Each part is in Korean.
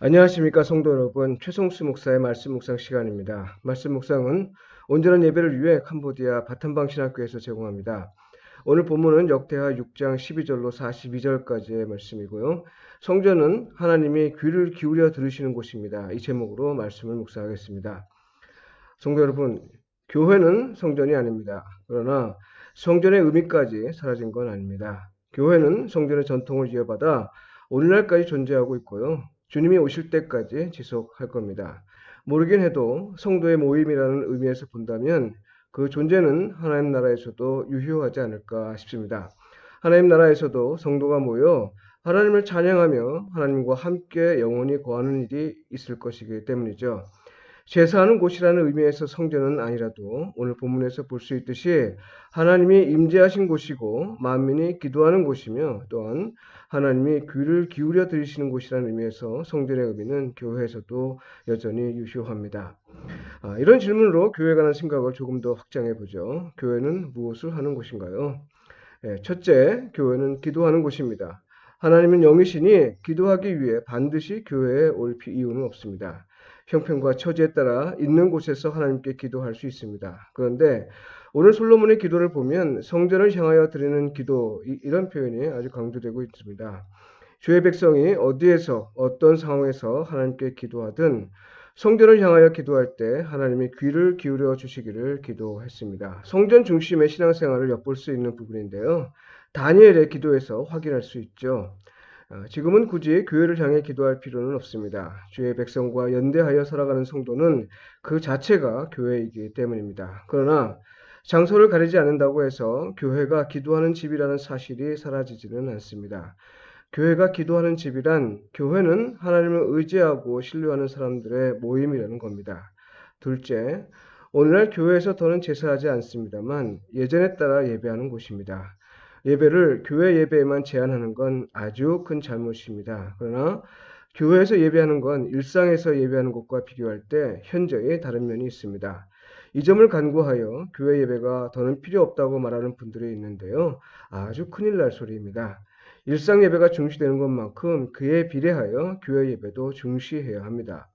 안녕하십니까 성도 여러분, 최성수 목사의 말씀 묵상 시간입니다. 말씀 묵상은 온전한 예배를 위해 캄보디아 바탐방 신학교에서 제공합니다. 오늘 본문은 역대하 6장 12절로 42절까지의 말씀이고요. 성전은 하나님이 귀를 기울여 들으시는 곳입니다. 이 제목으로 말씀을 묵상하겠습니다. 성도 여러분, 교회는 성전이 아닙니다. 그러나 성전의 의미까지 사라진 건 아닙니다. 교회는 성전의 전통을 이어받아 오늘날까지 존재하고 있고요. 주님이 오실 때까지 지속할 겁니다. 모르긴 해도 성도의 모임이라는 의미에서 본다면 그 존재는 하나님 나라에서도 유효하지 않을까 싶습니다. 하나님 나라에서도 성도가 모여 하나님을 찬양하며 하나님과 함께 영원히 거하는 일이 있을 것이기 때문이죠. 제사하는 곳이라는 의미에서 성전은 아니라도 오늘 본문에서 볼 수 있듯이 하나님이 임재하신 곳이고 만민이 기도하는 곳이며 또한 하나님이 귀를 기울여 들으시는 곳이라는 의미에서 성전의 의미는 교회에서도 여전히 유효합니다. 이런 질문으로 교회에 관한 생각을 조금 더 확장해 보죠. 교회는 무엇을 하는 곳인가요? 첫째, 교회는 기도하는 곳입니다. 하나님은 영이시니 기도하기 위해 반드시 교회에 올 이유는 없습니다. 형편과 처지에 따라 있는 곳에서 하나님께 기도할 수 있습니다. 그런데 오늘 솔로몬의 기도를 보면 성전을 향하여 드리는 기도, 이런 표현이 아주 강조되고 있습니다. 주의 백성이 어디에서 어떤 상황에서 하나님께 기도하든 성전을 향하여 기도할 때 하나님이 귀를 기울여 주시기를 기도했습니다. 성전 중심의 신앙생활을 엿볼 수 있는 부분인데요. 다니엘의 기도에서 확인할 수 있죠. 지금은 굳이 교회를 향해 기도할 필요는 없습니다. 주의 백성과 연대하여 살아가는 성도는 그 자체가 교회이기 때문입니다. 그러나 장소를 가리지 않는다고 해서 교회가 기도하는 집이라는 사실이 사라지지는 않습니다. 교회가 기도하는 집이란 교회는 하나님을 의지하고 신뢰하는 사람들의 모임이라는 겁니다. 둘째, 오늘날 교회에서 더는 제사하지 않습니다만 예전에 따라 예배하는 곳입니다. 예배를 교회 예배에만 제한하는 건 아주 큰 잘못입니다. 그러나 교회에서 예배하는 건 일상에서 예배하는 것과 비교할 때 현저히 다른 면이 있습니다. 이 점을 간구하여 교회 예배가 더는 필요 없다고 말하는 분들이 있는데요. 아주 큰일 날 소리입니다. 일상 예배가 중시되는 것만큼 그에 비례하여 교회 예배도 중시해야 합니다.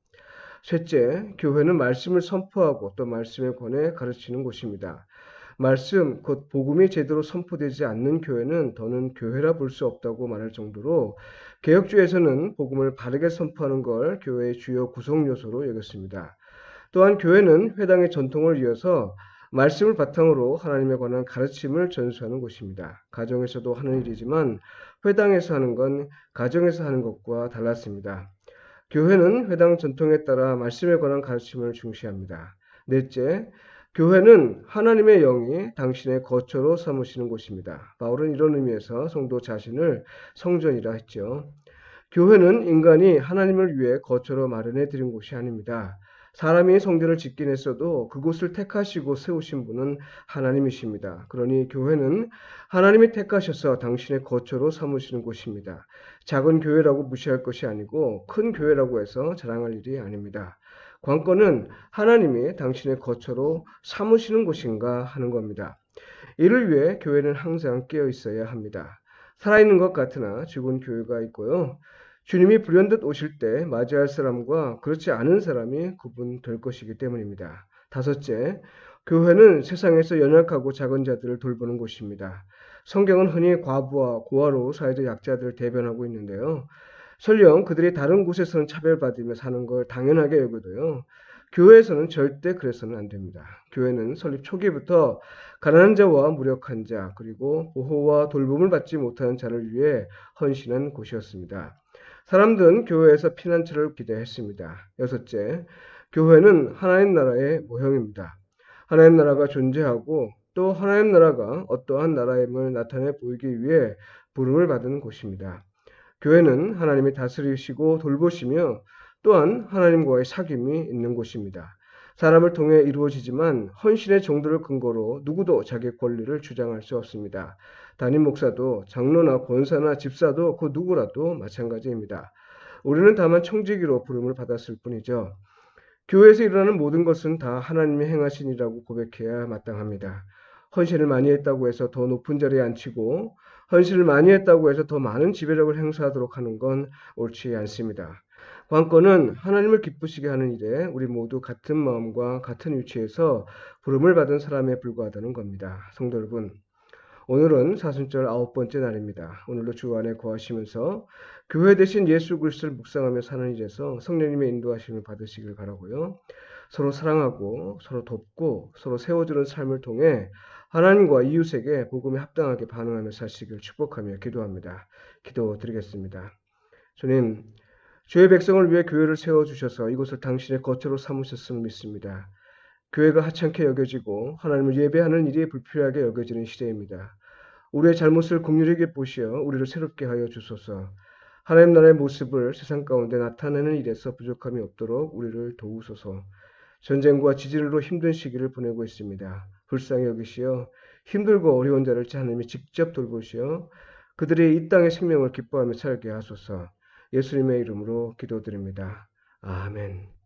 셋째, 교회는 말씀을 선포하고 또 말씀에 관해 가르치는 곳입니다. 말씀, 곧 복음이 제대로 선포되지 않는 교회는 더는 교회라 볼 수 없다고 말할 정도로 개혁주에서는 복음을 바르게 선포하는 걸 교회의 주요 구성 요소로 여겼습니다. 또한 교회는 회당의 전통을 이어서 말씀을 바탕으로 하나님에 관한 가르침을 전수하는 곳입니다. 가정에서도 하는 일이지만 회당에서 하는 건 가정에서 하는 것과 달랐습니다. 교회는 회당 전통에 따라 말씀에 관한 가르침을 중시합니다. 넷째, 교회는 하나님의 영이 당신의 거처로 삼으시는 곳입니다. 바울은 이런 의미에서 성도 자신을 성전이라 했죠. 교회는 인간이 하나님을 위해 거처로 마련해 드린 곳이 아닙니다. 사람이 성전을 짓긴 했어도 그곳을 택하시고 세우신 분은 하나님이십니다. 그러니 교회는 하나님이 택하셔서 당신의 거처로 삼으시는 곳입니다. 작은 교회라고 무시할 것이 아니고 큰 교회라고 해서 자랑할 일이 아닙니다. 관건은 하나님이 당신의 거처로 삼으시는 곳인가 하는 겁니다. 이를 위해 교회는 항상 깨어 있어야 합니다. 살아있는 것 같으나 죽은 교회가 있고요. 주님이 불현듯 오실 때 맞이할 사람과 그렇지 않은 사람이 구분될 것이기 때문입니다. 다섯째, 교회는 세상에서 연약하고 작은 자들을 돌보는 곳입니다. 성경은 흔히 과부와 고아로 사회적 약자들을 대변하고 있는데요. 설령 그들이 다른 곳에서는 차별받으며 사는 걸 당연하게 여겨도요. 교회에서는 절대 그래서는 안 됩니다. 교회는 설립 초기부터 가난한 자와 무력한 자, 그리고 보호와 돌봄을 받지 못하는 자를 위해 헌신한 곳이었습니다. 사람들은 교회에서 피난처를 기대했습니다. 여섯째, 교회는 하나님 나라의 모형입니다. 하나님 나라가 존재하고 또 하나님 나라가 어떠한 나라임을 나타내 보이기 위해 부름을 받은 곳입니다. 교회는 하나님이 다스리시고 돌보시며 또한 하나님과의 사귐이 있는 곳입니다. 사람을 통해 이루어지지만 헌신의 정도를 근거로 누구도 자기 권리를 주장할 수 없습니다. 담임 목사도 장로나 권사나 집사도 그 누구라도 마찬가지입니다. 우리는 다만 청지기로 부름을 받았을 뿐이죠. 교회에서 일어나는 모든 것은 다 하나님이 행하신 일이라고 고백해야 마땅합니다. 헌신을 많이 했다고 해서 더 높은 자리에 앉히고 헌신을 많이 했다고 해서 더 많은 지배력을 행사하도록 하는 건 옳지 않습니다. 관건은 하나님을 기쁘시게 하는 일에 우리 모두 같은 마음과 같은 위치에서 부름을 받은 사람에 불과하다는 겁니다. 성도 여러분, 오늘은 사순절 9번째 날입니다. 오늘도 주 안에 거하시면서 교회 대신 예수 그리스도를 묵상하며 사는 일에서 성령님의 인도하심을 받으시길 바라고요. 서로 사랑하고 서로 돕고 서로 세워주는 삶을 통해 하나님과 이웃에게 복음에 합당하게 반응하며 사시길 축복하며 기도합니다. 기도드리겠습니다. 주님, 주의 백성을 위해 교회를 세워주셔서 이곳을 당신의 거처로 삼으셨음을 믿습니다. 교회가 하찮게 여겨지고 하나님을 예배하는 일이 불필요하게 여겨지는 시대입니다. 우리의 잘못을 긍휼하게 보시어 우리를 새롭게 하여 주소서. 하나님 나라의 모습을 세상 가운데 나타내는 일에서 부족함이 없도록 우리를 도우소서. 전쟁과 지진으로 힘든 시기를 보내고 있습니다. 불쌍히 여기시어 힘들고 어려운 자를 하나님이 직접 돌보시어 그들이 이 땅의 생명을 기뻐하며 살게 하소서. 예수님의 이름으로 기도드립니다. 아멘.